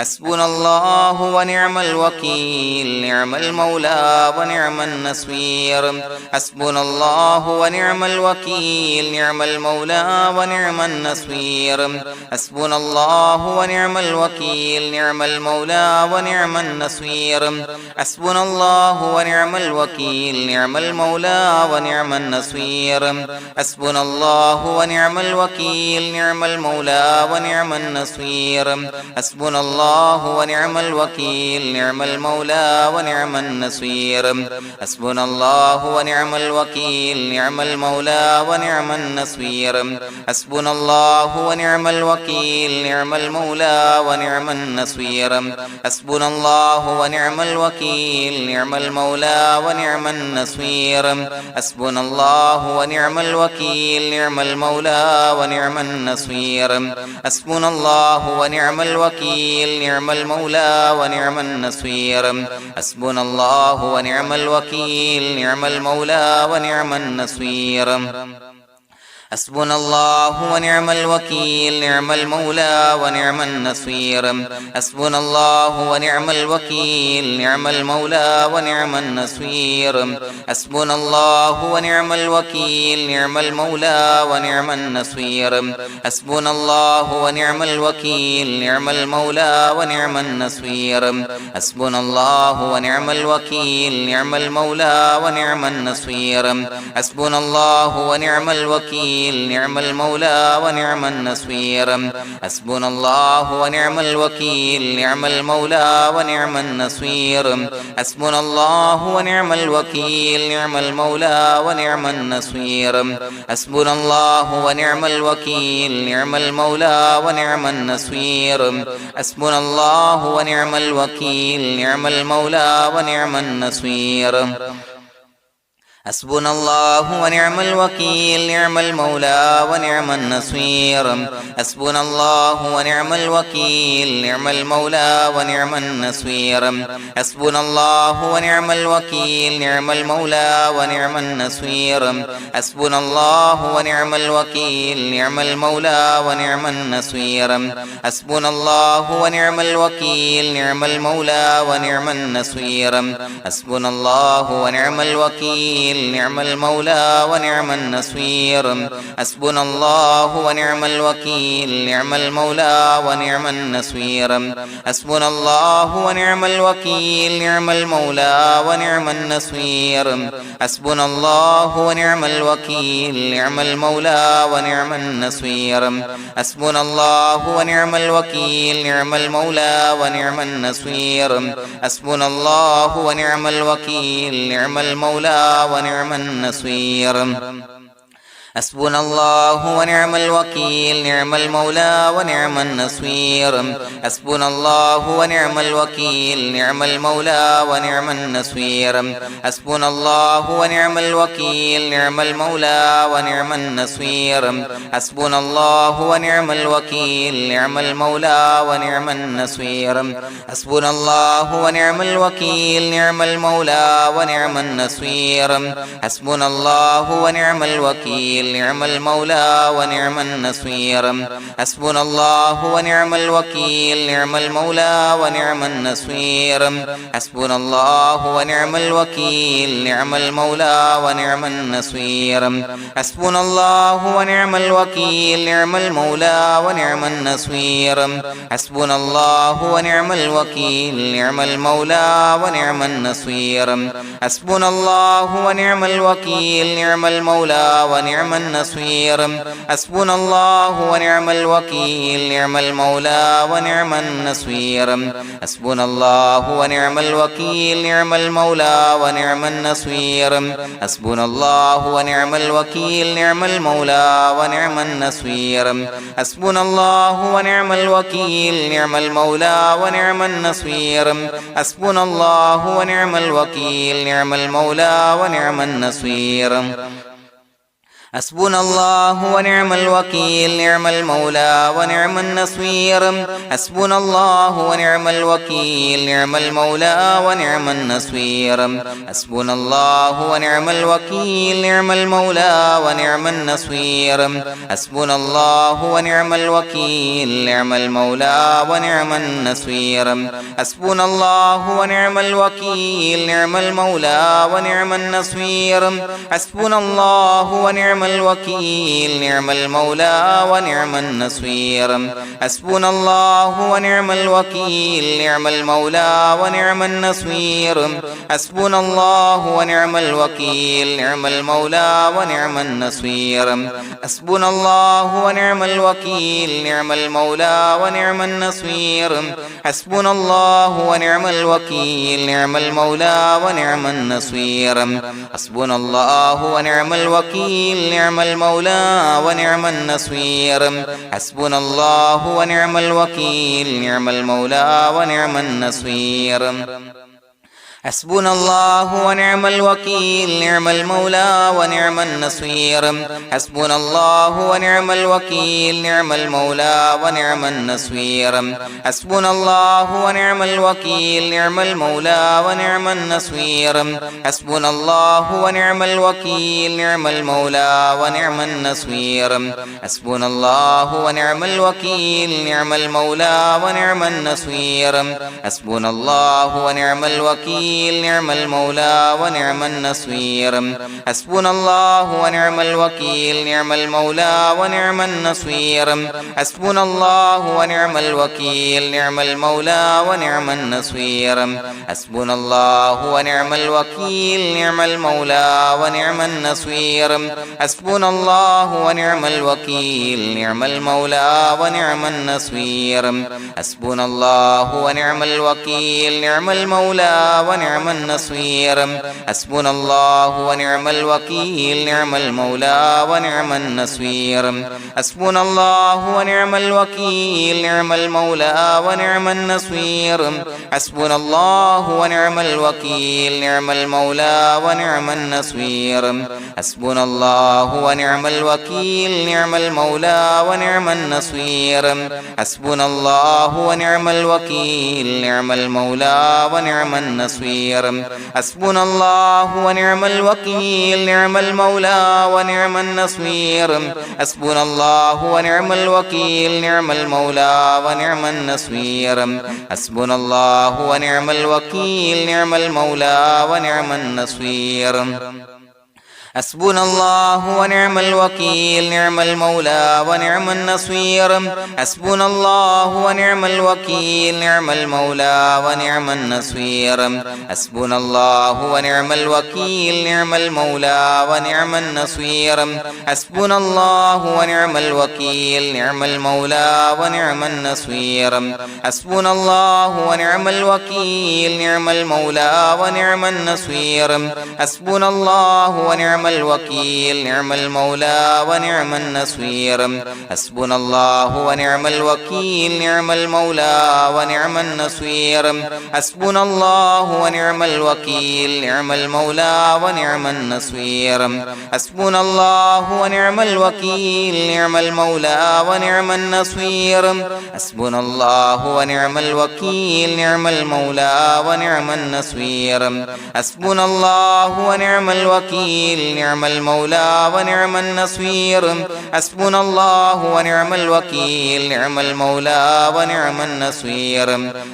حسبنا الله ونعم الوكيل نعم المولى ونعم النصير حسبنا الله ونعم الوكيل نعم المولى ونعم النصير حسبنا الله ونعم الوكيل نعم المولى ونعم النصير حسبنا الله ونعم الوكيل نعم المولى ونعم النصير حسبنا الله ونعم الوكيل نعم المولى ونعم النصير حسبنا الله ونعم الوكيل نعم المولى ونعم النصير حسبنا الله ونعم الوكيل نعم المولى ونعم النصير حسبنا الله ونعم الوكيل نعم المولى ونعم النصير حسبنا الله ونعم الوكيل نعم المولى ونعم النصير حسبنا الله ونعم الوكيل نعم المولى ونعم النصير حسبنا الله ونعم الوكيل نعم المولى ونعم النصير حسبنا الله ونعم الوكيل نعم المولى ونعم النصير حسبنا الله ونعم الوكيل نعم المولى ونعم النصير حسبنا الله ونعم الوكيل نعم المولى ونعم النصير حسبنا الله ونعم الوكيل نعم المولى ونعم النصير حسبنا الله ونعم الوكيل نعم المولى ونعم النصير حسبنا الله ونعم الوكيل نعم المولى ونعم النصير حسبنا الله ونعم الوكيل نعم المولى ونعم النصير حسبنا الله ونعم الوكيل نعم المولى ونعم النصير حسبنا الله ونعم الوكيل نعم المولى ونعم النصير حسبنا الله ونعم الوكيل نعم المولى ونعم النصير حسبنا الله ونعم الوكيل نعم المولى ونعم النصير حسبنا الله ونعم الوكيل نعم المولى ونعم النصير حسبنا الله ونعم الوكيل نعم المولى ونعم النصير حسبنا الله ونعم الوكيل نعم المولى ونعم النصير حسبنا الله ونعم الوكيل نعم المولى ونعم النصير حسبنا الله ونعم الوكيل نعم المولى ونعم النصير حسبنا الله ونعم الوكيل نعم المولى ونعم النصير حسبنا الله ونعم الوكيل نعم المولى ونعم النصير حسبنا الله ونعم الوكيل نعم المولى ونعم النصير حسبنا الله ونعم الوكيل نعم المولى ونعم النصير حسبنا الله ونعم الوكيل نعم المولى ونعم النصير حسبنا الله ونعم الوكيل نعم المولى ونعم النصير حسبنا الله ونعم الوكيل نعم المولى ونعم النصير حسبنا الله ونعم الوكيل نعم المولى ونعم النصير حسبنا الله ونعم الوكيل نعم المولى ونعم النصير حسبنا الله ونعم الوكيل نعم المولى ونعم النصير حسبنا الله ونعم الوكيل نعم المولى ونعم النصير حسبنا الله ونعم الوكيل نعم المولى ونعم النصير حسبنا الله ونعم الوكيل نعم المولى ونعم النصير حسبنا الله ونعم الوكيل نعم المولى ونعم النصير حسبنا الله ونعم الوكيل نعم المولى ونعم النصير حسبنا الله ونعم الوكيل نعم المولى ونعم النصير حسبنا الله ونعم الوكيل نعم المولى ونعم النصير حسبنا الله ونعم الوكيل نعم المولى ونعم النصير حسبنا الله ونعم الوكيل نعم المولى ونعم النصير حسبنا الله ونعم الوكيل نعم المولى ونعم النصير حسبنا الله ونعم الوكيل نعم المولى ونعم النصير حسبنا الله ونعم الوكيل نعم المولى ونعم النصير حسبنا الله ونعم الوكيل نعم المولى ونعم النصير حسبنا الله ونعم الوكيل نعم المولى ونعم النصير حسبنا الله ونعم الوكيل نعم المولى ونعم النصير حسبنا الله ونعم الوكيل نعم المولى ونعم النصير حسبنا الله ونعم الوكيل نعم المولى ونعم النصير حسبنا الله ونعم الوكيل نعم المولى ونعم النصير حسبنا الله ونعم الوكيل نعم المولى ونعم النصير حسبنا الله ونعم الوكيل نعم المولى ونعم النصير حسبنا الله ونعم الوكيل نعم المولى ونعم النصير حسبنا الله ونعم الوكيل نعم المولى ونعم النصير حسبنا الله ونعم الوكيل نعم المولى ونعم النصير حسبنا الله ونعم الوكيل نعم المولى ونعم النصير حسبنا الله ونعم الوكيل نعم المولى ونعم النصير حسبنا الله ونعم الوكيل نعم المولى ونعم النصير حسبنا الله ونعم الوكيل نعم المولى ونعم النصير حسبنا الله ونعم الوكيل نعم المولى ونعم النصير حسبنا الله ونعم الوكيل نعم المولى ونعم النصير حسبنا الله ونعم الوكيل نعم المولى ونعم النصير حسبنا الله ونعم الوكيل نعم المولى ونعم النصير حسبنا الله ونعم الوكيل نعم المولى ونعم النصير حسبنا الله ونعم الوكيل نعم المولى ونعم النصير حسبنا الله ونعم الوكيل نعم المولى ونعم النصير حسبنا الله ونعم الوكيل نعم المولى ونعم النصير حسبنا الله ونعم الوكيل نعم المولى ونعم النصير حسبنا الله ونعم الوكيل نعم المولى ونعم النصير حسبنا الله ونعم الوكيل نعم المولى ونعم النصير حسبنا الله ونعم الوكيل نعم المولى ونعم النصير حسبنا الله ونعم الوكيل نعم المولى ونعم النصير حسبنا الله ونعم الوكيل نعم المولى ونعم النصير حسبنا الله ونعم الوكيل نعم المولى ونعم النصير حسبنا الله ونعم الوكيل نعم المولى ونعم النصير حسبنا الله ونعم الوكيل نعم المولى ونعم النصير حسبنا الله ونعم الوكيل نعم المولى ونعم النصير حسبنا الله ونعم الوكيل نعم المولى ونعم النصير حسبنا الله ونعم الوكيل نعم المولى ونعم النصير حسبنا الله ونعم الوكيل نعم المولى ونعم النصير حسبنا الله ونعم الوكيل نعم المولى ونعم النصير حسبنا الله ونعم الوكيل نعم المولى ونعم النصير حسبنا الله ونعم الوكيل نعم المولى ونعم النصير حسبنا الله ونعم الوكيل نعم المولى ونعم النصير حسبنا الله ونعم الوكيل نعم المولى ونعم النصير حسبنا الله ونعم الوكيل نعم المولى ونعم النصير حسبنا الله ونعم الوكيل نعم المولى ونعم النصير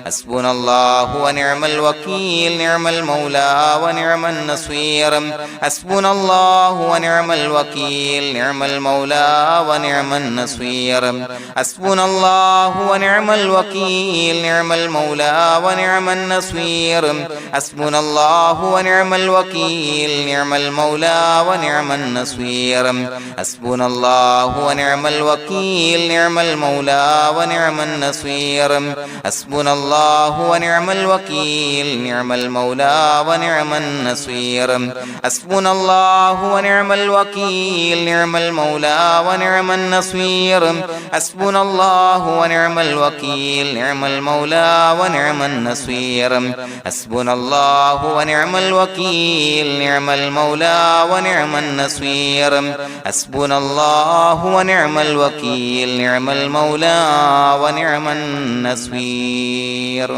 حسبنا الله ونعم الوكيل نعم المولى ونعم النصير حسبنا الله ونعم الوكيل نعم المولى ونعم النصير حسبنا الله ونعم الوكيل نعم المولى ونعم النصير حسبنا الله ونعم الوكيل نعم المولى ونعم النصير حسبنا الله ونعم الوكيل نعم المولى ونعم النصير حسبنا الله ونعم الوكيل نعم المولى ونعم النصير حسبنا الله ونعم الوكيل نعم المولى ونعم النصير حسبنا الله ونعم الوكيل نعم المولى ونعم النصير حسبنا الله ونعم الوكيل نعم المولى ونعم النصير حسبنا الله ونعم الوكيل نعم المولى ونعم النصير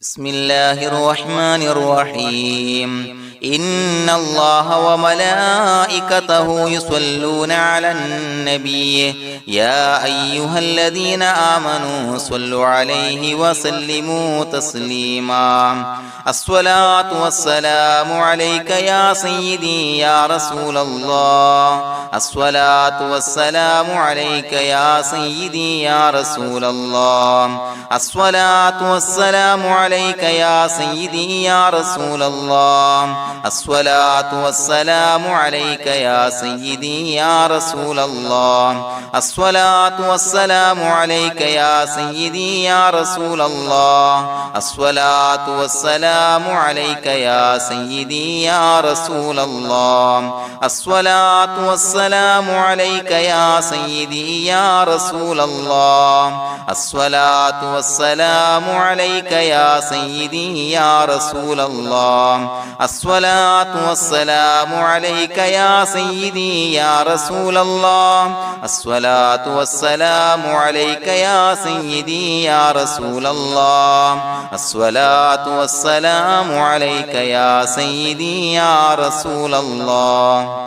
بسم الله الرحمن الرحيم إن الله وملائكته يصلون على النبي يا أيها الذين آمنوا صلوا عليه وسلموا تسليما الصلاة والسلام عليك يا سيدي يا رسول الله الصلاة والسلام عليك يا سيدي يا رسول الله الصلاة والسلام عليك يا سيدي يا رسول الله الصلاة والسلام عليك يا سيدي يا رسول الله الصلاة والسلام عليك يا سيدي يا رسول الله الصلاة والسلام عليك يا سيدي يا رسول الله الصلاة والسلام عليك يا سيدي يا رسول الله الصلاة والسلام عليك يا سيدي يا رسول الله الصلاة والسلام عليك يا سيدي يا رسول الله الصلاة والسلام عليك يا سيدي يا رسول الله الصلاة والسلام عليك يا سيدي يا رسول الله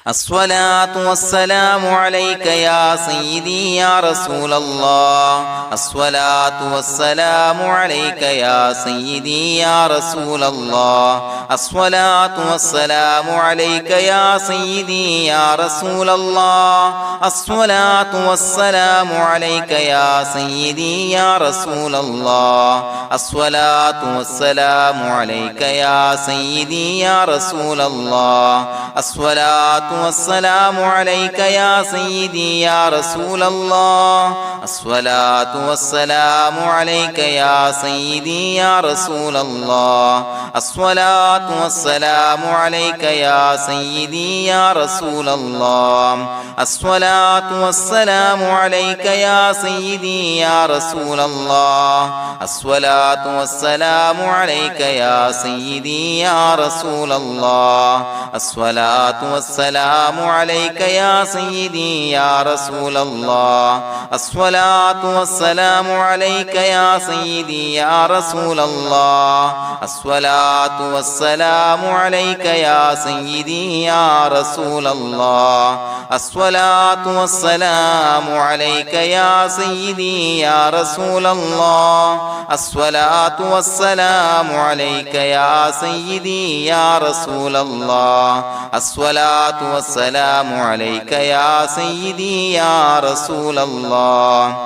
الصلاة والسلام عليك يا سيدي يا رسول الله الصلاة والسلام عليك يا سيدي يا رسول الله الصلاة والسلام عليك يا سيدي يا رسول الله الصلاة والسلام عليك يا سيدي يا رسول الله الصلاة والسلام عليك يا سيدي يا رسول الله الصلاة والسلام عليك يا سيدي يا رسول الله الصلاة والسلام عليك يا سيدي يا رسول الله الصلاة والسلام عليك يا سيدي يا رسول الله الصلاة والسلام عليك يا سيدي يا رسول الله الصلاة والسلام عليك يا سيدي يا رسول الله الصلاة والسلام عليك يا سيدي يا رسول الله الصلاة والسلام عليك يا سيدي يا رسول الله الصلاة والسلام عليك يا سيدي يا رسول الله الصلاة والسلام عليك يا سيدي يا رسول الله الصلاة والسلام عليك يا سيدي يا رسول الله الصلاة والسلام عليك يا سيدي يا رسول الله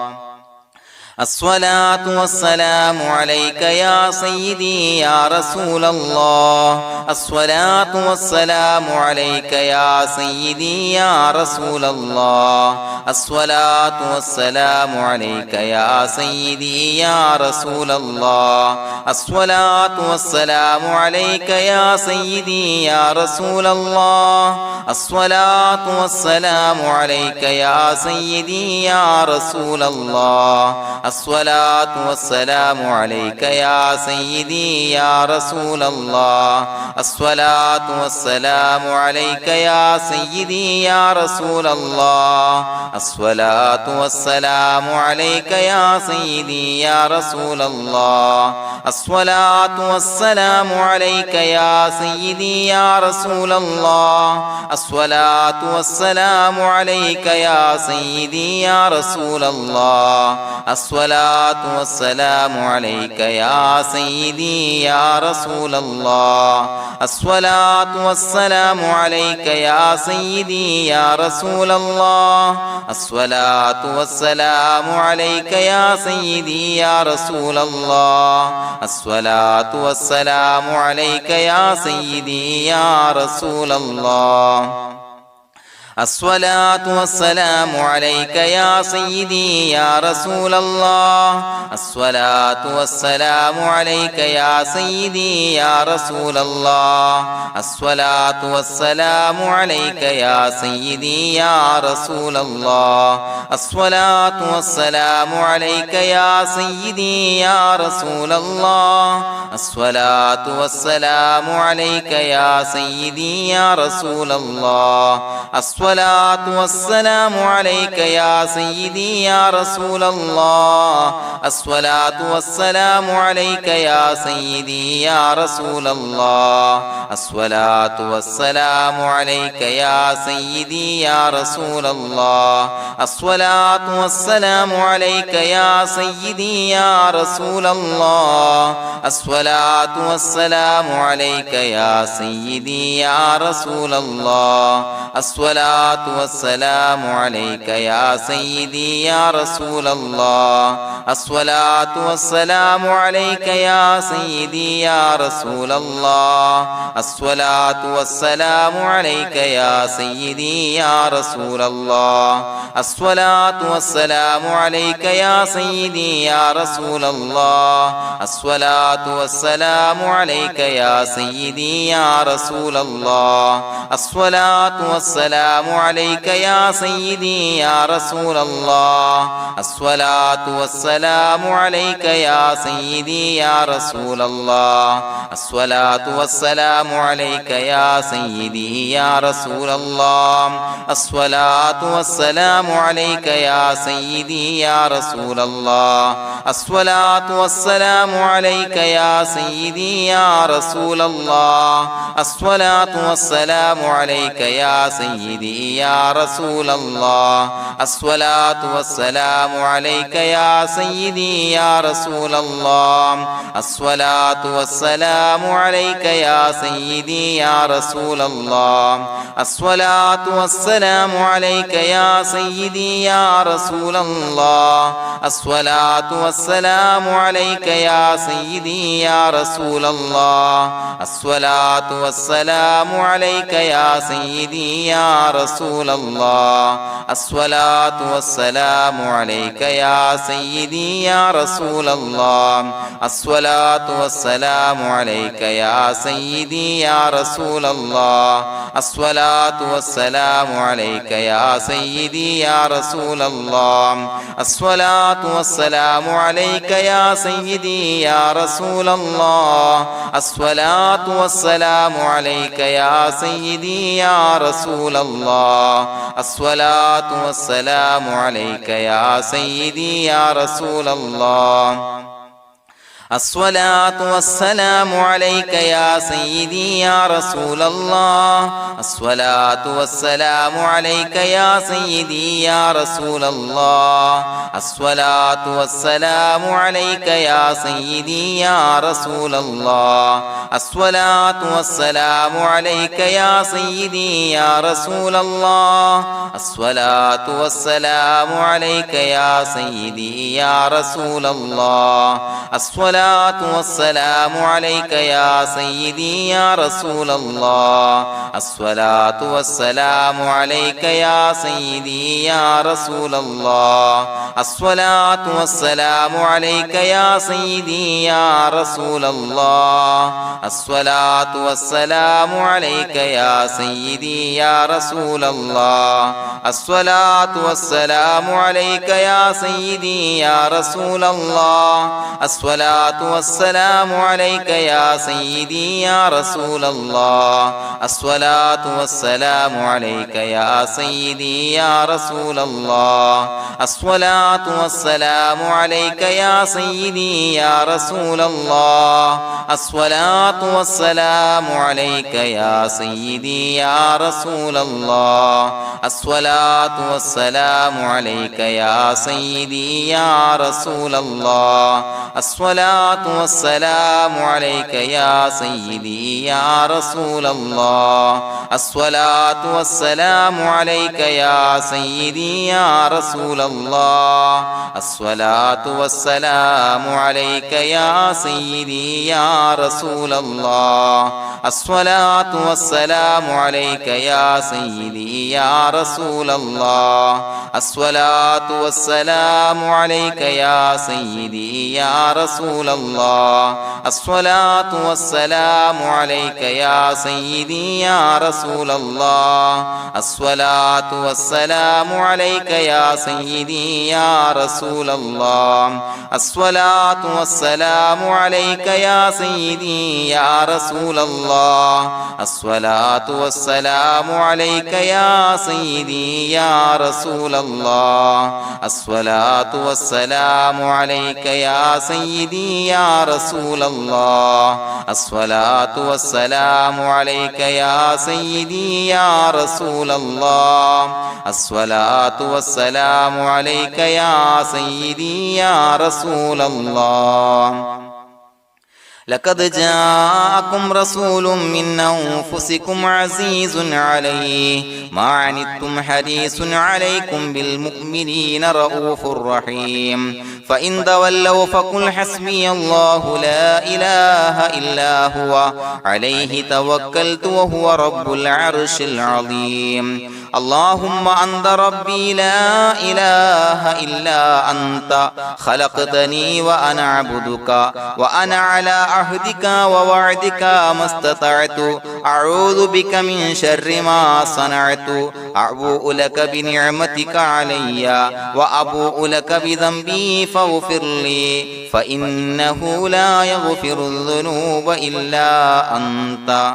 الصلاة والسلام عليك يا سيدي يا رسول الله الصلاة والسلام عليك يا سيدي يا رسول الله الصلاة والسلام عليك يا سيدي يا رسول الله الصلاة والسلام عليك يا سيدي يا رسول الله الصلاة والسلام عليك يا سيدي يا رسول الله الصلاة والسلام عليك يا سيدي يا رسول الله الصلاة والسلام عليك يا سيدي يا رسول الله الصلاة والسلام عليك يا سيدي يا رسول الله الصلاة والسلام عليك يا سيدي يا رسول الله الصلاة والسلام عليك يا سيدي يا رسول الله الصلاة والسلام عليك يا سيدي يا رسول الله الصلاة والسلام عليك يا سيدي يا رسول الله الصلاة والسلام عليك يا سيدي يا رسول الله الصلاة والسلام عليك يا سيدي يا رسول الله الصلاة والسلام عليك يا سيدي يا رسول الله الصلاة والسلام عليك يا سيدي يا رسول الله الصلاة والسلام عليك يا سيدي يا رسول الله الصلاة والسلام عليك يا سيدي يا رسول الله الصلاة والسلام عليك يا سيدي يا رسول الله الصلاة والسلام عليك يا سيدي يا رسول الله الصلاة والسلام عليك يا سيدي يا رسول الله الصلاة والسلام عليك يا سيدي يا رسول الله الصلاة والسلام عليك يا سيدي يا رسول الله الصلاة والسلام عليك يا سيدي يا رسول الله الصلاة والسلام عليك يا سيدي يا رسول الله الصلاة والسلام عليك يا سيدي يا رسول الله الصلاة والسلام عليك يا سيدي يا رسول الله الصلاة والسلام عليك يا سيدي يا رسول الله الصلاة والسلام عليك يا سيدي يا رسول الله الصلاة والسلام عليك يا سيدي يا رسول الله الصلاة والسلام عليك يا سيدي يا رسول الله الصلاة والسلام عليك يا سيدي يا رسول الله الصلاة والسلام عليك يا سيدي يا رسول الله الصلاة والسلام عليك يا سيدي يا رسول الله الصلاة والسلام عليك يا سيدي يا رسول الله الصلاة والسلام عليك يا سيدي يا رسول الله الصلاة والسلام عليك يا سيدي يا رسول الله الصلاة والسلام عليك يا سيدي يا رسول الله الصلاة والسلام عليك يا سيدي يا رسول الله الصلاة والسلام عليك يا سيدي يا رسول الله الصلاة والسلام عليك يا سيدي يا رسول الله الصلاة والسلام عليك يا سيدي يا رسول الله الصلاة والسلام عليك يا سيدي يا رسول الله الصلاة والسلام عليك يا سيدي يا رسول الله الصلاة والسلام عليك يا سيدي يا رسول الله الصلاة والسلام عليك يا سيدي يا رسول الله الصلاة والسلام عليك يا سيدي يا رسول الله الصلاة والسلام عليك يا سيدي يا رسول الله الصلاة والسلام عليك يا سيدي يا رسول الله الصلاة والسلام عليك يا سيدي يا رسول الله الصلاة والسلام عليك يا سيدي يا رسول الله الصلاة والسلام عليك يا سيدي يا رسول الله الصلاة والسلام عليك يا سيدي يا رسول الله الصلاة والسلام عليك يا سيدي يا رسول الله الصلاة والسلام عليك يا سيدي يا رسول الله الصلاة والسلام عليك يا سيدي يا رسول الله الصلاة والسلام عليك يا سيدي يا رسول الله الصلاة والسلام عليك يا سيدي يا رسول الله الصلاة والسلام عليك يا سيدي يا رسول الله الصلاة والسلام عليك يا سيدي يا رسول الله الصلاة والسلام عليك يا سيدي يا رسول الله الصلاة الصلاة والسلام عليك يا سيدي يا رسول الله الصلاة والسلام عليك يا سيدي يا رسول الله الصلاة والسلام عليك يا سيدي يا رسول الله الصلاة والسلام عليك يا سيدي يا رسول الله الصلاة والسلام عليك يا سيدي يا رسول الله الصلاة والسلام عليك يا سيدي يا رسول الله الصلاة والسلام عليك يا سيدي يا رسول الله الصلاة والسلام عليك يا سيدي يا رسول الله الصلاة والسلام عليك يا سيدي يا رسول الله الصلاة والسلام عليك يا سيدي يا رسول الله الصلاة والسلام عليك يا سيدي يا رسول الله الصلاة والسلام عليك يا سيدي يا رسول الله لقد جاءكم رسول من أنفسكم عزيز عليه ما عنتم حريص عليكم بالمؤمنين رؤوف رحيم فإن تولوا فقل حسبي الله لا إله إلا هو عليه توكلت وهو رب العرش العظيم اللهم أنت ربي لا إله إلا أنت خلقتني وأنا عبدك وأنا على عهدك ووعدك ما استطعت أعوذ بك من شر ما صنعت أبوء لك بنعمتك علي وأبوء لك بذنبي فاغفر لي فإنه لا يغفر الذنوب إلا أنت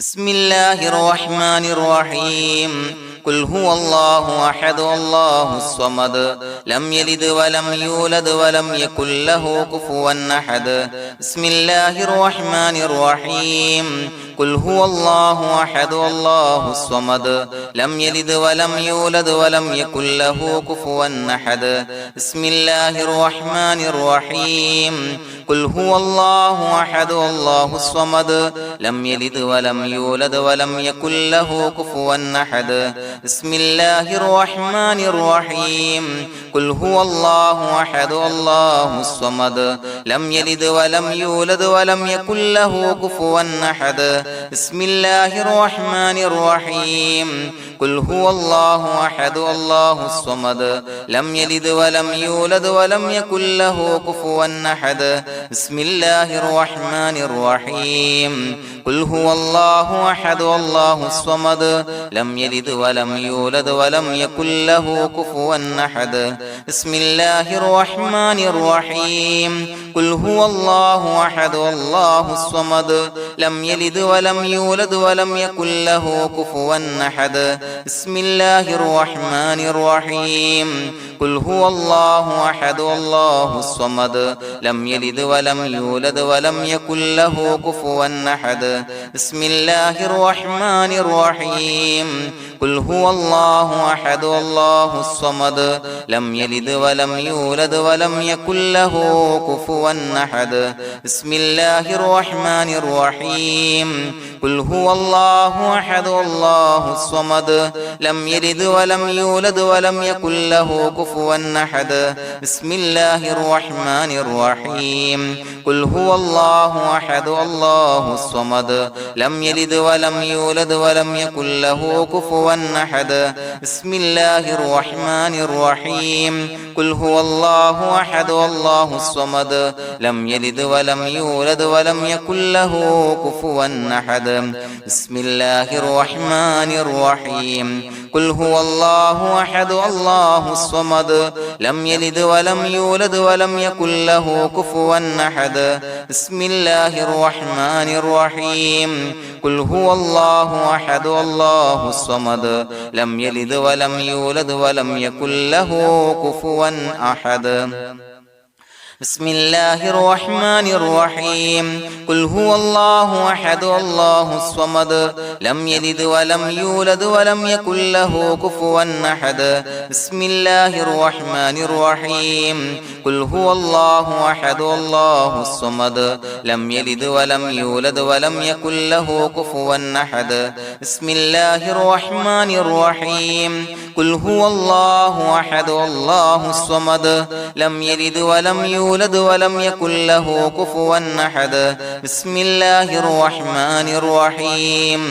بسم الله الرحمن الرحيم قل هو الله أحد الله الصمد لم يلد ولم يولد ولم يكن له كفوا أحد بسم الله الرحمن الرحيم قل هو الله أحد الله الصمد لم يلد ولم يولد ولم يكن له كفوا أحد بسم الله الرحمن الرحيم قل هو الله أحد الله الصمد لم يلد ولم يولد ولم يكن له كفوا أحد بسم الله الرحمن الرحيم قل هو الله أحد الله الصمد لم يلد ولم يولد ولم يكن له كفوا أحد بسم الله الرحمن الرحيم قل هو الله أحد الله الصمد لم يلد ولم يولد ولم يكن له كفوا أحد بسم الله الرحمن الرحيم قل هو الله أحد الله الصمد لم يلد ولم يولد ولم يكن له كفوا أحد بسم الله الرحمن الرحيم قل هو الله أحد الله الصمد لم يلد ولم يولد ولم يكن له كفوا أحد بسم الله الرحمن الرحيم قل هو الله أحد الله الصمد لم يلد ولم يولد ولم يكن له كفوا أحد بسم الله الرحمن الرحيم قل هو الله أحد الله الصمد لم يلد ولم يولد ولم يكن له كفوا أحد بسم الله الرحمن الرحيم قل هو الله أحد الله الصمد لم يلد ولم يولد ولم يكن له كفوا أحد بسم الله الرحمن الرحيم قل هو الله أحد الله الصمد لم يلد ولم يولد ولم يكن له كفوا أحد بسم الله الرحمن الرحيم قل هو الله أحد الله الصمد لم يلد ولم يولد ولم يكن له كفوا أحد بسم الله الرحمن الرحيم قل هو الله أحد الله الصمد لم يلد ولم يولد ولم يكن له كفوا أحد بسم الله الرحمن الرحيم قل هو الله أحد الله الصمد لم يلد ولم يولد ولم يكن له كفوا أحد بسم الله الرحمن الرحيم قل هو الله أحد الله الصمد لم يلد ولم يولد ولم يكن له كفوا أحد بسم الله الرحمن الرحيم قل هو الله أحد الله الصمد لم يلد ولم يولد ولم يكن له كفوا أحد بسم الله الرحمن الرحيم قل هو الله أحد الله الصمد لم يلد ولم يولد ولم يكن له كفوا أحد بسم الله الرحمن الرحيم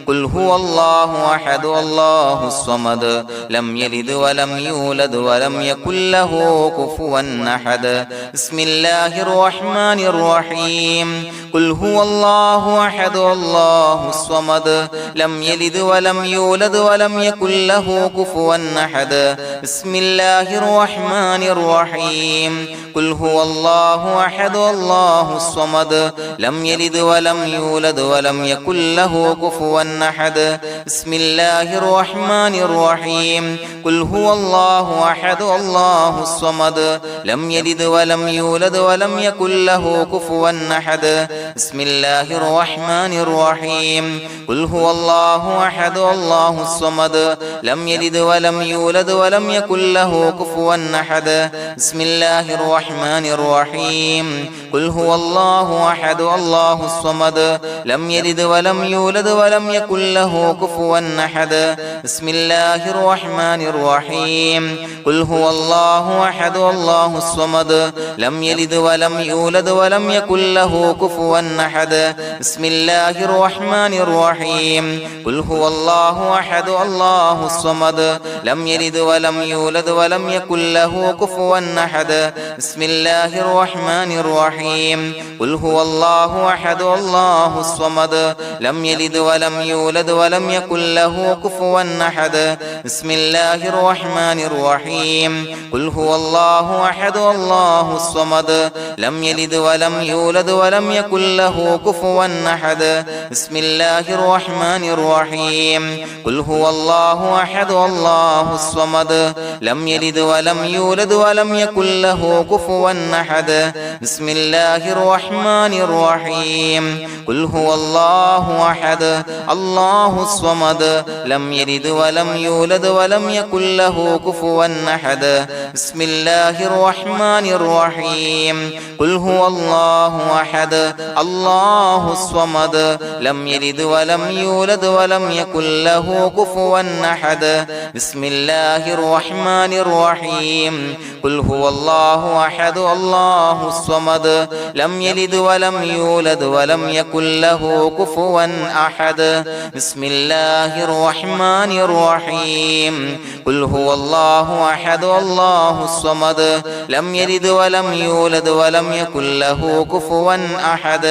قل هو الله أحد الله الصمد لم يلد ولم يولد ولم يكن له كفوا أحد بسم الله الرحمن الرحيم قل هو الله أحد الله الصمد لم يلد ولم يولد ولم يكن له كفوا أحد بسم الله الرحمن الرحيم قل هو الله أحد الله الصمد لم يلد ولم يولد ولم يكن له كفوا أحد بسم الله الرحمن الرحيم قل هو الله أحد الله الصمد لم يلد ولم يولد ولم يكن له كفوا أحد بسم الله الرحمن الرحيم قل هو الله أحد الله الصمد لم يلد ولم يولد ولم يكن له كفوا أحد بسم الله الرحمن الرحيم قل هو الله أحد الله الصمد لم يلد ولم يولد ولم يكن له كفوا أحد بسم الله الرحمن الرحيم قل هو الله أحد الله الصمد لم يلد ولم يولد ولم يكن له كفوا أحد بسم الله الرحمن الرحيم قل هو الله أحد الله الصمد لم يلد ولم يولد ولم يكن له كفوا أحد بسم الله الرحمن الرحيم قل هو الله أحد الله الصمد لم يلد ولم يولد ولم يكن له كفوا أحد بسم الله الرحمن الرحيم قل هو الله أحد الله الصمد لم يلد ولم يولد ولم يكن له كفوا أحد بسم الله الرحمن الرحيم قل هو الله أحد الله الصمد لم يلد ولم يولد ولم يكن له كفوا أحد بسم الله الرحمن الرحيم قل هو الله أحد الله الصمد لم يلد ولم يولد ولم يكن له كفوا أحد بسم الله الرحمن الرحيم قل هو الله أحد الله الصمد لم يلد ولم يولد ولم يكن له كفوا أحد بسم الله الرحمن الرحيم قل هو الله أحد الله الصمد لم يلد ولم يولد ولم يكن له كفوا أحد بسم الله الرحمن الرحيم قل هو الله أحد الله الصمد لم يلد ولم يولد ولم يكن له كفوا أحد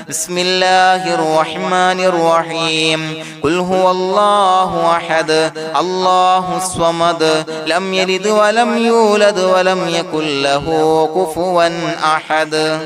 بسم الله الرحمن الرحيم قل هو الله أحد الله الصمد لم يلد ولم يولد ولم يكن له كفوا أحد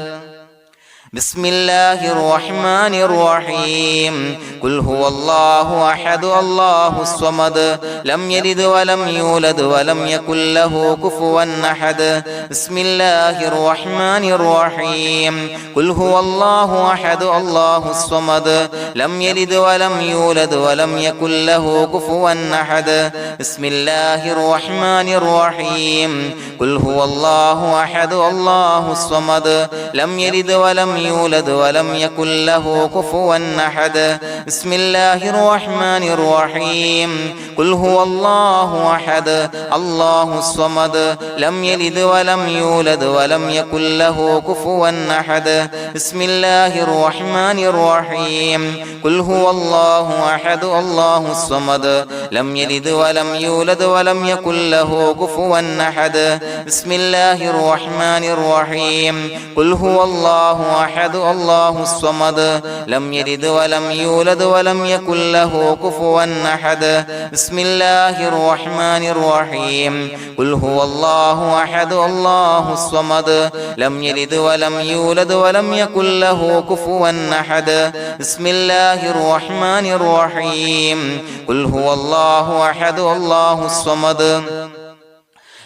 بسم الله الرحمن الرحيم قل هو الله أحد الله الصمد لم يلد ولم يولد ولم يكن له كفوا أحد بسم الله الرحمن الرحيم قل هو الله أحد الله الصمد لم يلد ولم يولد ولم يكن له كفوا أحد بسم الله الرحمن الرحيم قل هو الله أحد الله الصمد لم يلد ولم يولد ولم يكن له كفوا أحد بسم الله الرحمن الرحيم قل هو الله أحد الله الصمد لم يلد ولم يولد ولم يكن له كفوا أحد بسم الله الرحمن الرحيم قل هو الله أحد الله الصمد لم يلد ولم يولد ولم يكن له كفوا أحد بسم الله الرحمن الرحيم قل هو الله أحد الله الصمد لم يلد ولم يولد ولم يكن له كفوا أحد بسم الله الرحمن الرحيم قل هو الله أحد الله الصمد لم يلد ولم يولد ولم يكن له كفوا أحد بسم الله الرحمن الرحيم قل هو الله أحد الله الصمد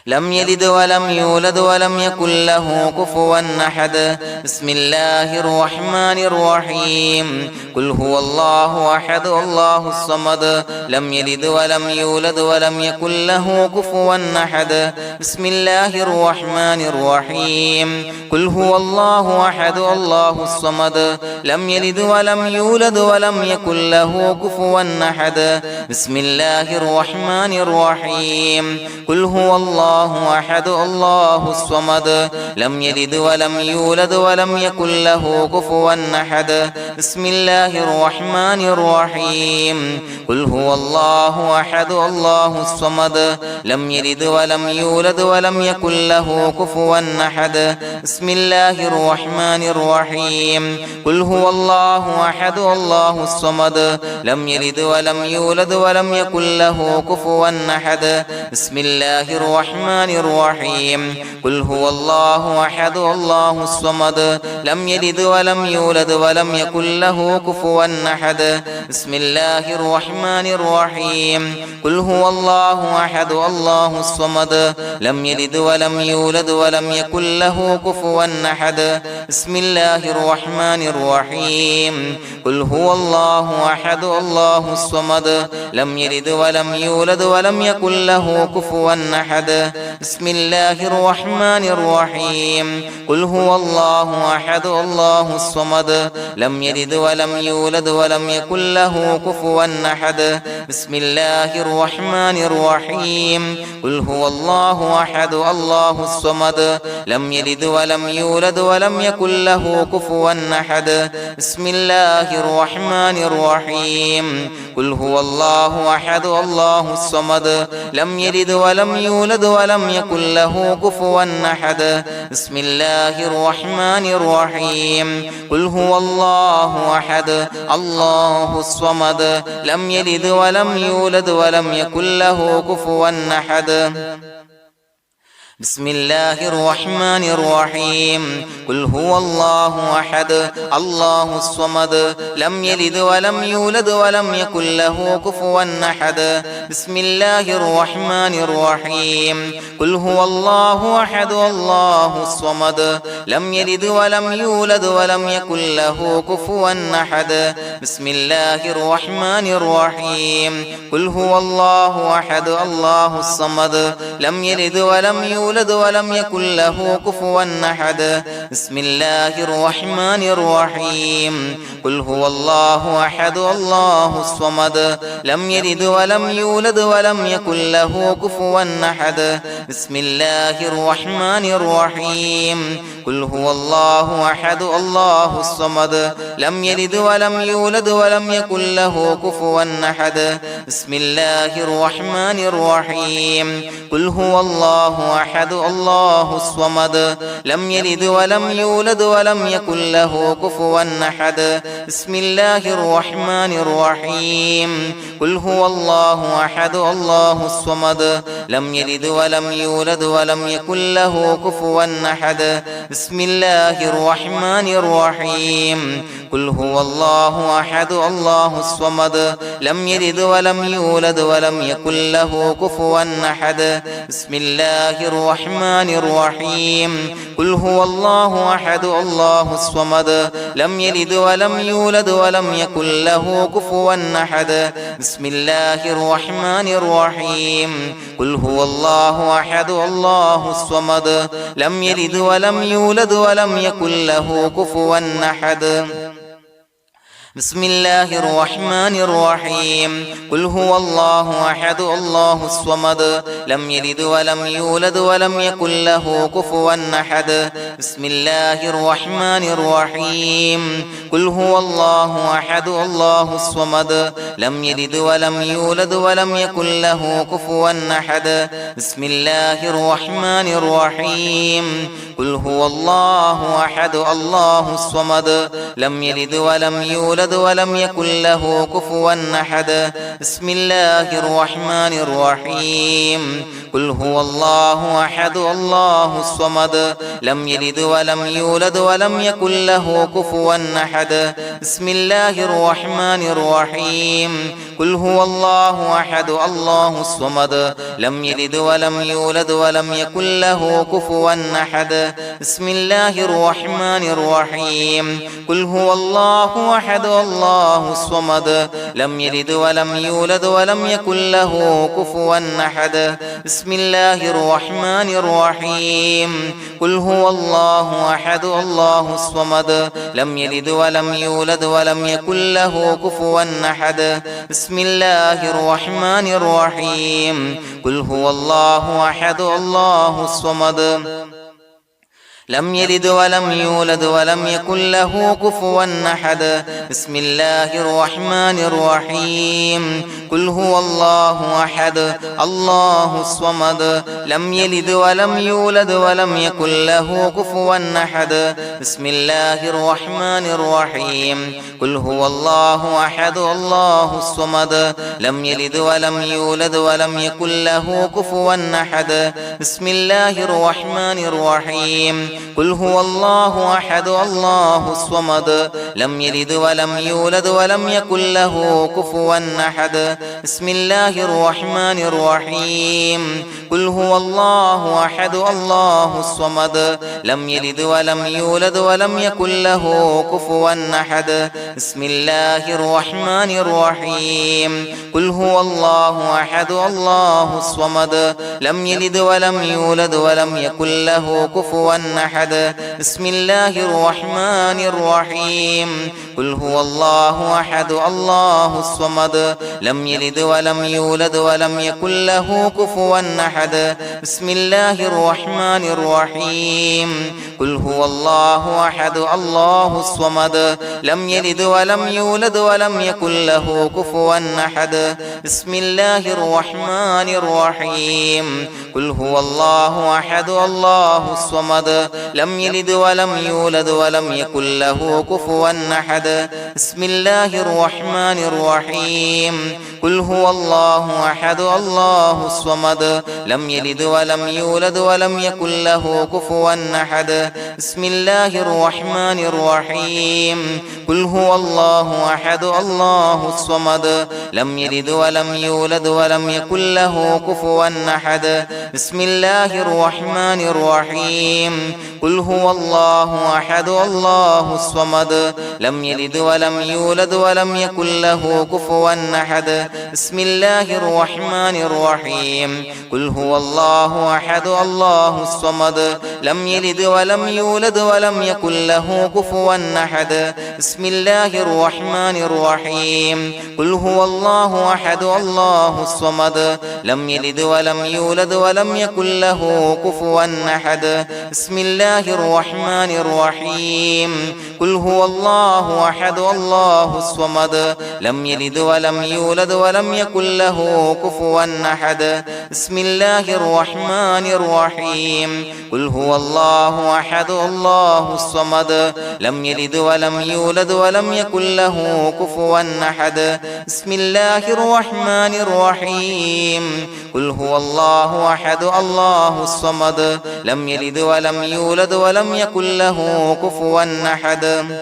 لم يلد ولم يولد ولم يكن له كفوا أحد بسم الله الرحمن الرحيم قل هو الله أحد الله الصمد لم يلد ولم يولد ولم يكن له كفوا أحد بسم الله الرحمن الرحيم قل هو الله أحد الله الصمد لم يلد ولم يولد ولم يكن له كفوا أحد بسم الله الرحمن الرحيم قل هو الله أحد الله الصمد لم يلد ولم يولد ولم يكن له كفوا أحد بسم الله الرحمن الرحيم قل هو الله أحد الله الصمد لم يلد ولم يولد ولم يكن له كفوا أحد بسم الله الرحمن الرحيم قل هو الله أحد الله الصمد لم يلد ولم يولد ولم يكن له كفوا أحد بسم الله الرحمن الرحيم قل هو الله أحد الله الصمد لم يلد ولم يولد ولم يكن له كفوا أحد بسم الله الرحمن الرحيم قل هو الله أحد الله الصمد لم يلد ولم يولد ولم يكن له كفوا أحد بسم الله الرحمن الرحيم قل هو الله أحد الله الصمد لم يلد ولم يولد ولم يكن له كفوا أحد بسم الله الرحمن الرحيم قل هو الله أحد الله الصمد لم يلد ولم يولد ولم يكن له كفوا أحد بسم الله الرحمن الرحيم قل هو الله أحد الله الصمد لم يلد ولم يولد ولم يكن له كفوا أحد بسم الله الرحمن الرحيم قل هو الله أحد الله الصمد لم يلد ولم يولد ولم يكن له كفوا أحد بسم الله الرحمن الرحيم قل هو الله أحد الله الصمد لم يلد ولم يولد ولم يكن له كفوا أحد بسم الله الرحمن الرحيم قل هو الله أحد الله الصمد لم يلد ولم يولد ولم يكن له كفوا أحد بسم الله الرحمن الرحيم قل هو الله أحد الله الصمد لم يلد ولم يولد ولم يكن له كفوا أحد بسم الله الرحمن الرحيم قل هو الله أحد الله الصمد لم يلد ولم يولد ولم يكن له كفوا أحد بسم الله الرحمن الرحيم قل هو الله أحد الله الصمد لم يلد ولم يولد ولم يكن له كفوا أحد بسم الله الرحمن الرحيم قل هو الله أحد الله الصمد لم يلد ولم يولد ولم يكن له كفوا أحد بسم الله الرحمن الرحيم قل هو الله أحد الله الصمد لم يلد ولم يولد ولم يكن له كفوا أحد بسم الله الرحمن الرحيم قل هو الله أحد الله الصمد لم يلد ولم يولد ولم يكن له كفوا أحد بسم الله الرحمن الرحيم قل هو الله أحد الله الصمد لم يلد ولم يولد ولم يكن له كفوا أحد بسم الله الرحمن الرحيم قل هو الله أحد الله الصمد لم يلد ولم يولد ولم يكن له كفوا أحد بسم الله الرحمن الرحيم قل هو الله أحد الله الصمد لم يلد ولم يولد ولم يكن له كفوا أحد بسم الله الرحمن الرحيم قل هو الله أحد الله الصمد لم يلد ولم يولد ولم يكن له كفوا أحد بسم الله الرحمن الرحيم قل هو الله أحد الله الصمد لم يلد ولم يولد ولم يكن له كفوا أحد بسم الله الرحمن الرحيم قل هو الله أحد الله الصمد لم يلد ولم يولد يولد ولم يكن له كفوا أحد بسم الله الرحمن الرحيم قل هو الله أحد الله الصمد لم يلد ولم يولد ولم يكن له كفوا أحد بسم الله الرحمن الرحيم قل هو الله أحد الله الصمد لم يلد ولم يولد ولم يكن له كفوا أحد بسم الله الرحمن الرحيم قل هو الله أحد الله الصمد لم يلد ولم يولد ولم يكن له كفوا أحد بسم الله الرحمن الرحيم قل هو الله أحد الله الصمد لم يلد ولم يولد ولم يكن له كفوا أحد بسم الله الرحمن الرحيم قل هو الله أحد الله الصمد لم يلد ولم يولد ولم يكن له كفوا أحد بسم الله الرحمن الرحيم قل هو الله أحد الله الصمد لم يلد ولم يولد ولم يكن له كفوا أحد بسم الله الرحمن الرحيم قل هو الله أحد الله الصمد لم يلد ولم يولد ولم يكن له كفوا أحد بسم الله الرحمن الرحيم قل هو الله أحد الله الصمد لم يلد ولم يولد ولم يكن له كفوا أحد بسم الله الرحمن الرحيم قل هو الله أحد الله الصمد لم يلد ولم يولد ولم يكن له كفوا أحد بسم الله الرحمن الرحيم قل هو الله أحد الله الصمد لم يلد ولم يولد ولم يكن له كفوا أحد بسم الله الرحمن الرحيم قل هو الله أحد الله الصمد لم يلد ولم يولد ولم يكن له كفوا أحد بسم الله الرحمن الرحيم قل هو الله أحد الله الصمد لم يلد ولم يولد ولم يكن له كفوا أحد بسم الله الرحمن الرحيم قل هو الله أحد الله الصمد لم يلد ولم يولد ولم يكن له كفوا أحد بسم الله الرحمن الرحيم قل هو الله أحد الله الصمد لم يلد ولم يولد ولم يكن له كفوا أحد بسم الله الرحمن الرحيم قل هو الله أحد الله الصمد لم يلد ولم يولد ولم يكن له كفوا أحد بسم الله الرحمن الرحيم قل هو الله أحد الله الصمد لم يلد ولم يولد ولم يكن له كفوا أحد بسم الله الرحمن الرحيم قل هو الله أحد الله الصمد لم يلد ولم يولد ولم يكن له كفوا أحد بسم الله الرحمن الرحيم قل هو الله أحد الله الصمد لم يلد ولم يولد ولم يكن له كفوا أحد بسم الله الرحمن الرحيم قل هو الله أحد الله الصمد لم يلد ولم يولد ولم يكن له كفوا أحد بسم الله الرحمن الرحيم قل هو الله أحد الله الصمد لم يلد ولم يولد ولم يكن له كفوا أحد بسم الله الرحمن الرحيم قل هو الله أحد الله الصمد لم يلد ولم يولد ولم يكن له كفوا أحد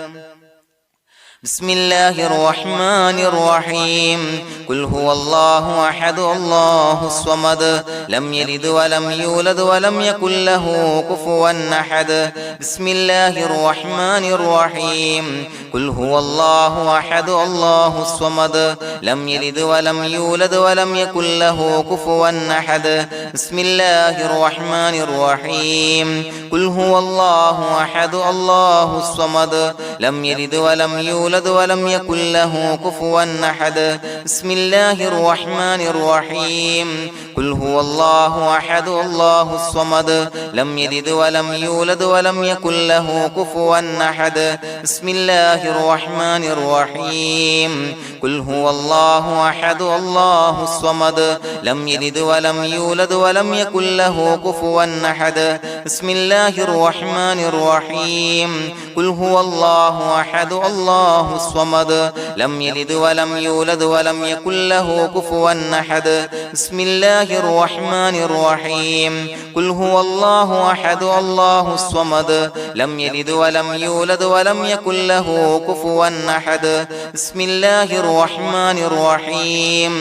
بسم الله الرحمن الرحيم قل هو الله أحد الله الصمد لم يلد ولم يولد ولم يكن له كفوا أحد بسم الله الرحمن الرحيم قل هو الله أحد الله الصمد لم يلد ولم يولد ولم يكن له كفوا أحد بسم الله الرحمن الرحيم قل هو الله أحد الله الصمد لم يلد ولم يولد ولم يكن له كفوا أحد بسم الله الرحمن الرحيم قل هو الله أحد الله الصمد لم يلد ولم يولد ولم يكن له كفوا أحد بسم الله الرحمن الرحيم قل هو الله أحد الله الصمد لم يلد ولم يولد ولم يكن له كفوا أحد بسم الله الرحمن الرحيم قل هو الله الله أحد الله الصمد لم يلد ولم يولد ولم يكن له كفوا أحد بسم الله الرحمن الرحيم قل هو الله أحد الله الصمد لم يلد ولم يولد ولم يكن له كفوا أحد بسم الله الرحمن الرحيم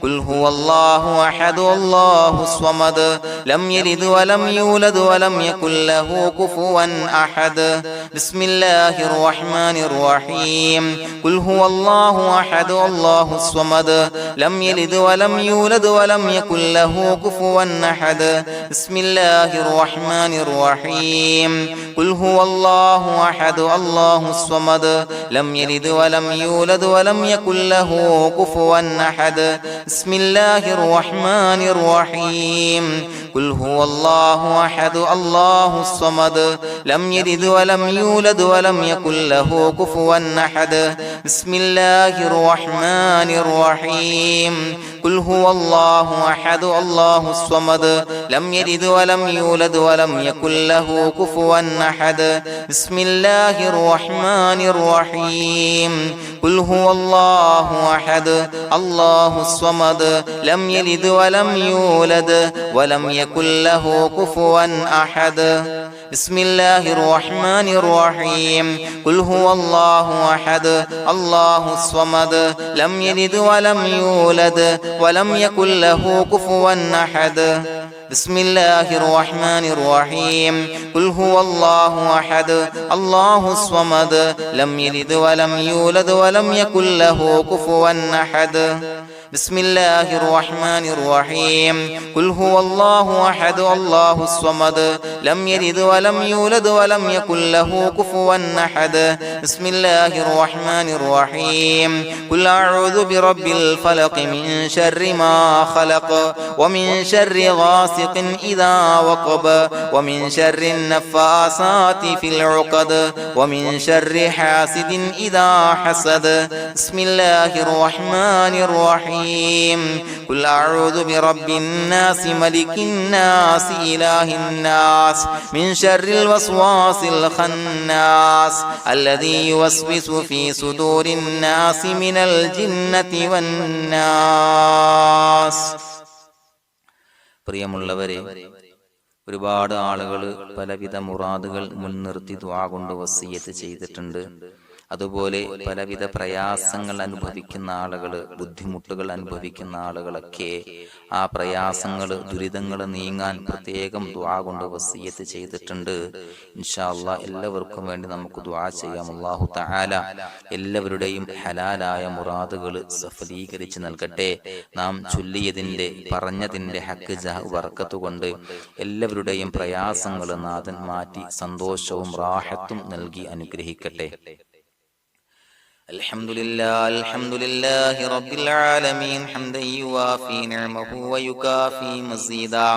قل هو الله أحد الله الصمد لم يلد ولم يولد ولم يكن له كفوا أحد بسم الله الرحمن الرحيم قل هو الله أحد الله الصمد لم يلد ولم يولد ولم يكن له كفوا أحد بسم الله الرحمن الرحيم قل هو الله أحد الله الصمد لم يلد ولم يولد ولم يكن له كفوا أحد بسم الله الرحمن الرحيم قل هو الله أحد الله الصمد لم يلد ولم يولد ولم يكن له كفوا أحد بسم الله الرحمن الرحيم قل هو الله أحد الله الصمد لم يلد ولم يولد ولم يكن له كفوا أحد بسم الله الرحمن الرحيم قل هو الله أحد الله الصمد لم يلد ولم يولد ولم يكن له كفوا أحد بسم الله الرحمن الرحيم قل هو الله أحد الله الصمد لم يلد ولم يولد ولم يكن له كفوا أحد بسم الله الرحمن الرحيم قل هو الله أحد الله الصمد لم يلد ولم يولد ولم يكن له كفوا أحد بسم الله الرحمن الرحيم قل هو الله أحد الله الصمد لم يلد ولم يولد ولم يكن له كفوا أحد بسم الله الرحمن الرحيم قل أعوذ برب الفلق من شر ما خلق ومن شر غاسق إذا وقب ومن شر النفاثات في العقد ومن شر حاسد إذا حسد بسم الله الرحمن الرحيم قل أعوذ برب الناس ملك الناس إله الناس من شر الوسواس الخناس الذي يوسوس في صدور الناس من الجنة والناس. പ്രിയമുള്ളവരെ, ഒരുപാട് ആളുകൾ പലവിധ മുറാദുകൾ മുൻനിർത്തി ദുആ കൊണ്ട് വസിയ്യത്ത് ചെയ്തിട്ടുണ്ട്. അതുപോലെ പലവിധ പ്രയാസങ്ങൾ അനുഭവിക്കുന്ന ആളുകൾ, ബുദ്ധിമുട്ടുകൾ അനുഭവിക്കുന്ന ആളുകളൊക്കെ ആ പ്രയാസങ്ങൾ, ദുരിതങ്ങൾ നീങ്ങാൻ പ്രത്യേകം ദുആ കൊണ്ട് വസിയ്യത്ത് ചെയ്തിട്ടുണ്ട്. ഇൻഷാ അല്ലാഹ് എല്ലാവർക്കും വേണ്ടി നമുക്ക് ദുആ ചെയ്യാം. അല്ലാഹു തആല എല്ലാവരുടെയും ഹലാലായ മുറാദുകൾ സഫലീകരിച്ച് നൽകട്ടെ. നാം ചൊല്ലിയതിന്റെ, പറഞ്ഞതിന്റെ ഹക്ക് ജാഹ് ബർക്കത്ത് കൊണ്ട് എല്ലാവരുടെയും പ്രയാസങ്ങൾ നാഥൻ മാറ്റി സന്തോഷവും റാഹത്തും നൽകി അനുഗ്രഹിക്കട്ടെ. الحمد لله رب العالمين حمدا يوافي نعمه ويكافي مزيدا.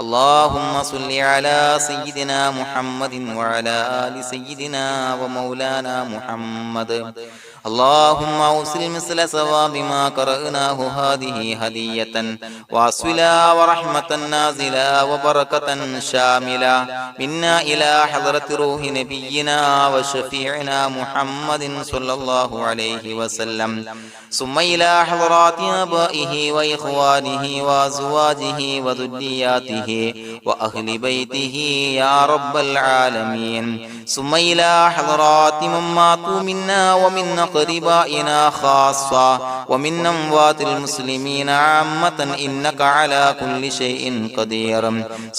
اللهم صل على سيدنا محمد وعلى آل سيدنا ومولانا محمد. اللهم أوصل مثل ثواب ما قرأناه هذه هدية واصلا ورحمة نازلا وبركة شاملة منا إلى حضرة روح نبينا وشفيعنا محمد صلى الله عليه وسلم، ثم إلى حضرات آبائه وإخوانه وأزواجه وذرياته وأهل بيته يا رب العالمين، ثم إلى حضرات من ماتوا منا ومن أقربائنا خاصة ومن أموات المسلمين عامة إنك على كل شيء قدير،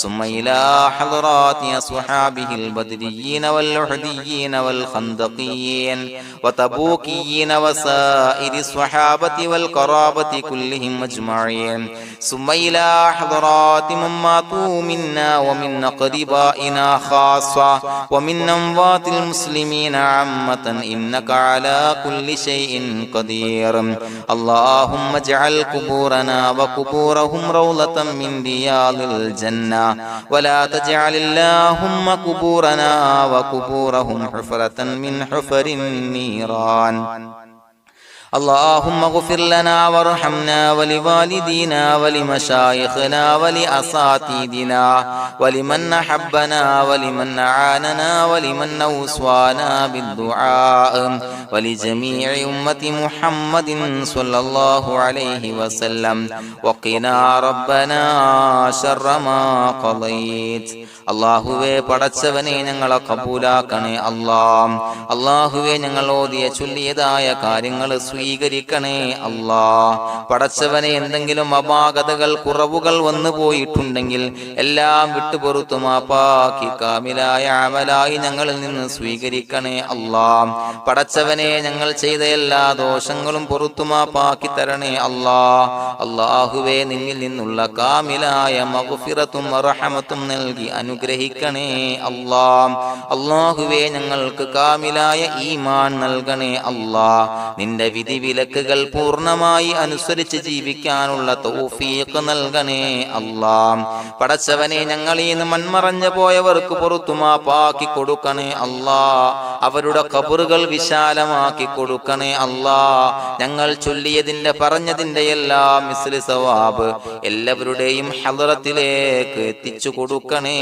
ثم إلى حضرات أصحابه البدريين والأحديين والخندقيين وتبوكيين وسائر الصحابة والقرابة كلهم أجمعين، ثم إلى حضرات من ماتوا منا ومن أقربائنا خاصة ومن أموات المسلمين عامة إنك على كل شيء قدير. اللهم اجعل قبورنا وقبورهم روضة من رياض الجنة، ولا تجعل اللهم قبورنا وقبورهم حفرة من حفر النيران. اللهم اغفر لنا وارحمنا ولوالدينا ولمشايخنا ولأساتذتنا ولمن أحبنا ولمن أعاننا ولمن أوصانا بالدعاء ولجميع أمة محمد صلى الله عليه وسلم وقنا ربنا شر ما قضيت. അള്ളാഹുവേ പടച്ചവനെ ഞങ്ങളെ കബൂലാക്കണേ അല്ലാഹ്. അള്ളാഹുവേ ഞങ്ങൾ ഓതിയ ചൊല്ലിയതായ കാര്യങ്ങൾ സ്വീകരിക്കണേ അല്ലാഹ്. പടച്ചവനെ എന്തെങ്കിലും അപാകതകൾ കുറവുകൾ വന്നു പോയിട്ടുണ്ടെങ്കിൽ എല്ലാം വിട്ടുപൊറുത്തു മാപ്പാക്കി കാമിലായ അമലായി ഞങ്ങളിൽ നിന്ന് സ്വീകരിക്കണേ അല്ലാഹ്. പടച്ചവനെ ഞങ്ങൾ ചെയ്ത എല്ലാ ദോഷങ്ങളും പൊറുത്തു മാപ്പാക്കി തരണേ അല്ലാഹ്. അള്ളാഹുവേ നിന്നിൽ നിന്നുള്ള കാമിലായ മഗ്ഫിറത്തും റഹ്മത്തും നൽകി അനുഗ്രഹിക്കണേ അല്ലാഹ്. അല്ലാഹുവേ ഞങ്ങൾക്ക് കാമിലായ ഈമാൻ നൽകണേ അല്ലാഹ്. നിന്റെ വിധി വിലക്കുകൾ പൂർണ്ണമായി അനുസരിച്ച് ജീവിക്കാനുള്ള തൗഫീഖ് നൽകണേ അല്ലാഹ്. പടച്ചവനെ ഞങ്ങളിൽ നിന്ന് മൺമറഞ്ഞു പോയവർക്ക് പുറത്തു മാപ്പാക്കി കൊടുക്കണേ അല്ലാഹ്. അവരുടെ ഖബറുകൾ വിശാലമാക്കി കൊടുക്കണേ അല്ലാഹ്. ഞങ്ങൾ ചൊല്ലിയതിന്റെ പറഞ്ഞതിന്റെ എല്ലാം മിസ്ലി സവാബ് എല്ലാവരുടെയും ഹളറത്തിലേക്ക് എത്തിച്ചു കൊടുക്കണേ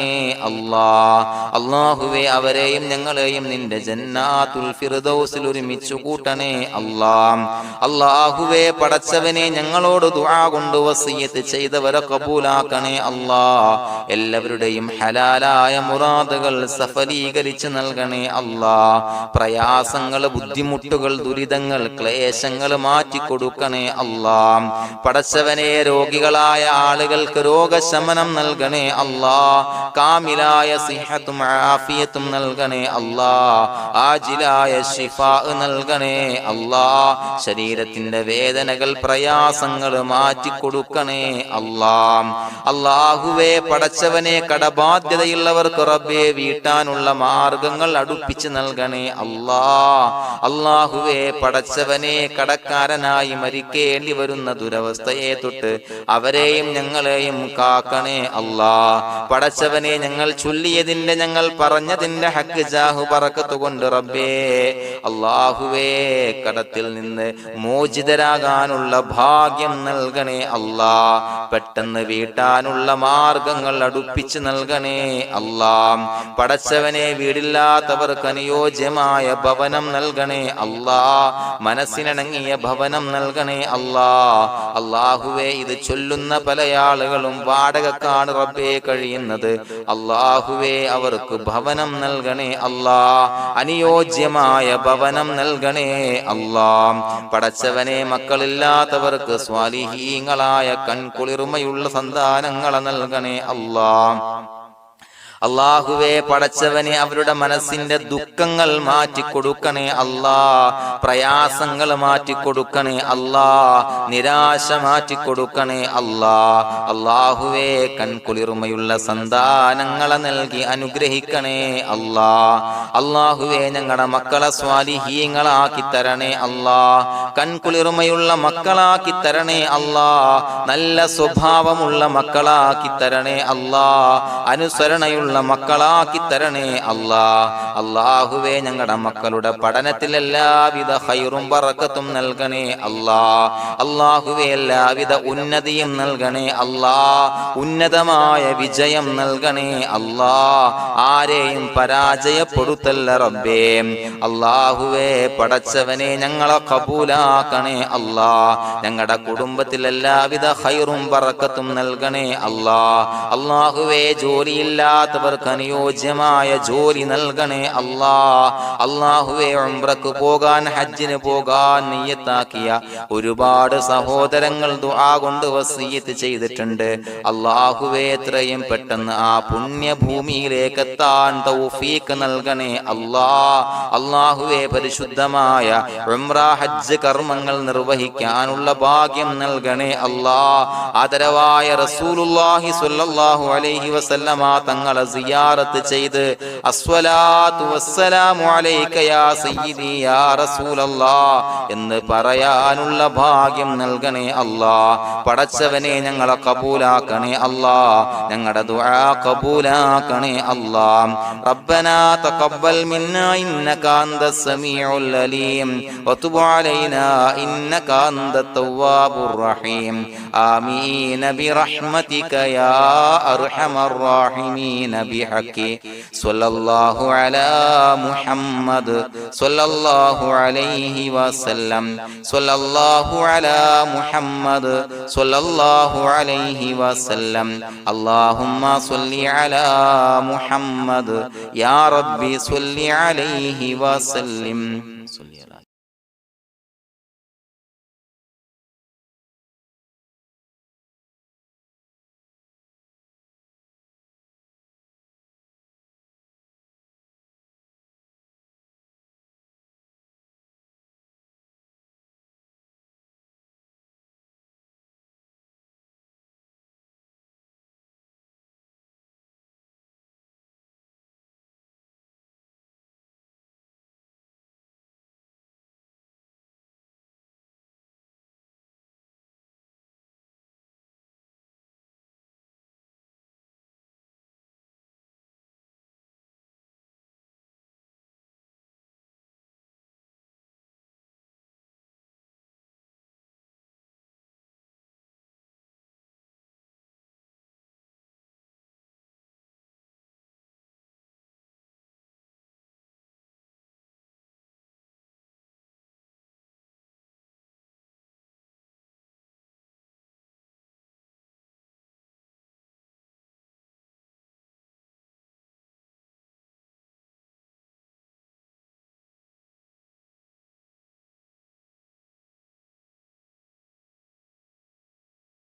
അല്ലാഹ്. അല്ലാഹുവേ അവരെയും ഞങ്ങളെയും നിന്റെ ജന്നാത്തുൽ ഫിർദൗസിൽ ഒരുമിച്ചു കൂട്ടണേ അല്ലാഹ്. അല്ലാഹുവേ പടച്ചവനെ ഞങ്ങളോട് ദുആ കൊണ്ട് വസിയത്ത് ചെയ്തവരെ കബൂലാക്കണേ അല്ലാഹ്. എല്ലാവരുടെയും ഹലാലായ മുറാദുകൾ സഫലീകരിച്ച് നൽകണേ അല്ലാഹ്. പ്രയാസങ്ങൾ, ബുദ്ധിമുട്ടുകൾ, ദുരിതങ്ങൾ, ക്ലേശങ്ങൾ മാറ്റിക്കൊടുക്കണേ അല്ലാഹ്. പടച്ചവനെ രോഗികളായ ആളുകൾക്ക് രോഗശമനം നൽകണേ അല്ലാഹ്. കാമിലായ സിഹത്തും ആഫിയത്തും നൽകണേ അല്ലാഹ്. ആജിലായ ശിഫാ നൽകണേ അല്ലാഹ്. ശരീരത്തിന്റെ വേദനകൾ, പ്രയാസങ്ങൾ മാറ്റിക്കൊടുക്കണേ അല്ലാഹ്. അല്ലാഹുവേ പടച്ചവനെ കടബാധ്യതയുള്ളവർക്ക് റബ്ബേ വീട്ടാനുള്ള മാർഗങ്ങൾ അടുപ്പിച്ച് നൽകണേ അല്ലാഹ്. അല്ലാഹുവേ പടച്ചവനെ കടക്കാരനായി മരിക്കേണ്ടി വരുന്ന ദുരവസ്ഥയെ തൊട്ട് അവരെയും ഞങ്ങളെയും കാക്കണേ അല്ലാഹ്. പടച്ചവനെ ഞങ്ങൾ ചൊല്ലിയതിന്റെ, ഞങ്ങൾ പറഞ്ഞതിന്റെ ഹക്ക് ജാഹു ബറക്കത്ത് കൊണ്ട് റബ്ബേ അല്ലാഹുവേ കടത്തിൽ നിന്ന് മോചിതരാകാനുള്ള ഭാഗ്യം നൽകണേ അല്ലാഹ്. പെട്ടെന്ന് വീട്ടാനുള്ള മാർഗങ്ങൾ അടുപ്പിച്ച് നൽകണേ അല്ലാഹ്. പടച്ചവനെ വീടില്ലാത്തവർക്ക് അനുയോജ്യമായ ഭവനം നൽകണേ അല്ലാഹ്. മനസ്സിനിണങ്ങിയ ഭവനം നൽകണേ അല്ലാഹ്. അല്ലാഹുവേ ഇത് ചൊല്ലുന്ന പല ആളുകളും വാടകക്കാണ് റബ്ബേ കഴിയുന്നത്. അല്ലാഹുവേ അവർക്ക് ഭവനം നൽകണേ അല്ലാഹ്. അനുയോജ്യമായ ഭവനം നൽകണേ അല്ലാഹ്. പടച്ചവനെ മക്കളില്ലാത്തവർക്ക് സ്വാലിഹീങ്ങളായ കൺകുളിർമയുള്ള സന്താനങ്ങളെ നൽകണേ അല്ലാഹ്. അല്ലാഹുവേ പടച്ചവനെ അവരുടെ മനസ്സിന്റെ ദുഃഖങ്ങൾ മാറ്റിക്കൊടുക്കണേ അല്ലാഹ്. പ്രയാസങ്ങൾ മാറ്റിക്കൊടുക്കണേ അല്ലാഹ്. നിരാശ മാറ്റിക്കൊടുക്കണേ അല്ലാഹ്. അല്ലാഹുവേ കൺകുളിർമയുള്ള സന്താനങ്ങളെ നൽകി അനുഗ്രഹിക്കണേ അല്ലാഹ്. അല്ലാഹുവേ ഞങ്ങളുടെ മക്കളെ സ്വാലിഹീങ്ങളാക്കി തരണേ അല്ലാഹ്. കൺകുളിർമയുള്ള മക്കളാക്കി തരണേ അല്ലാഹ്. നല്ല സ്വഭാവമുള്ള മക്കളാക്കി തരണേ അല്ലാഹ്. അനുസരണയുള്ള മക്കളാക്കി തരണേ അല്ലാഹ്. അല്ലാഹുവേ ഞങ്ങളുടെ മക്കളുടെ പഠനത്തിൽ എല്ലാവിധ ഖൈറും ബറക്കത്തും നൽകണേ അല്ലാഹ്. അല്ലാഹുവേ എല്ലാവിധ ഉന്നതിയും നൽകണേ അല്ലാഹ്. ഉന്നതമായ വിജയം നൽകണേ അല്ലാഹ്. ആരെയും പരാജയപ്പെടുത്തല്ല റബ്ബേ. അല്ലാഹുവേ പടച്ചവനെ ഞങ്ങളെ കബൂലാക്കണേ അല്ലാഹ്. ഞങ്ങളുടെ കുടുംബത്തിൽ എല്ലാവിധ ഖൈറും ബറക്കത്തും നൽകണേ അല്ലാഹ്. അല്ലാഹുവേ ജോലിയില്ലാത്ത അനുയോജ്യമായ ജോലി നൽകണേ അല്ലാഹ്. അല്ലാഹുവേ ഉംറക്ക് പോകാൻ, ഹജ്ജിന് പോകാൻ നിയ്യത്താക്കിയ ഒരുപാട് സഹോദരങ്ങൾ ദുആ കൊണ്ട് വസിയത്ത് ചെയ്തിട്ടുണ്ട്. അല്ലാഹുവേ എത്രയും പെട്ടെന്ന് ആ പുണ്യഭൂമിയിലേക്ക് എത്താൻ തൗഫീഖ് നൽകണേ അല്ലാഹ്. അല്ലാഹുവേ പരിശുദ്ധമായ ഉംറ ഹജ്ജ് കർമ്മങ്ങൾ നിർവഹിക്കാനുള്ള ഭാഗ്യം നൽകണേ അല്ലാഹ്. ആദരവായ റസൂലുള്ളാഹി സ്വല്ലല്ലാഹു അലൈഹി വസല്ലമ തങ്ങളെ സിയാറത്ത് ചെയ്ത് അസ്സലാത്തു വസ്സലാമു അലൈക യാ സയ്യിദി യാ റസൂലല്ലാഹ് എന്ന് പറയാനുള്ള ഭാഗ്യം നൽകണേ അല്ലാഹ്. പടച്ചവനെ ഞങ്ങളെ കബൂലാക്കണേ അല്ലാഹ്, ഞങ്ങളുടെ ദുആ കബൂലാക്കണേ അല്ലാഹ്. റബ്ബനാ തഖബ്ബൽ മിന്നാ ഇന്നക അന്തസ് സമീഉൽ അലീം വതുബ് അലൈനാ ഇന്നക അന്തത് തവ്വാബുർ റഹീം. ആമീൻ ബിറഹ്മതിക യാ അർഹമർ റഹീമീൻ ബിഹഖി സ്വല്ലല്ലാഹു അലാ മുഹമ്മദ് സ്വല്ലല്ലാഹു അലൈഹി വസല്ലം സ്വല്ലല്ലാഹു അലാ മുഹമ്മദ് സ്വല്ലല്ലാഹു അലൈഹി വസല്ലം. അല്ലാഹുമ്മ സ്വല്ലി അലാ മുഹമ്മദ് യാ റബ്ബി സ്വല്ലി അലൈഹി വസല്ലം.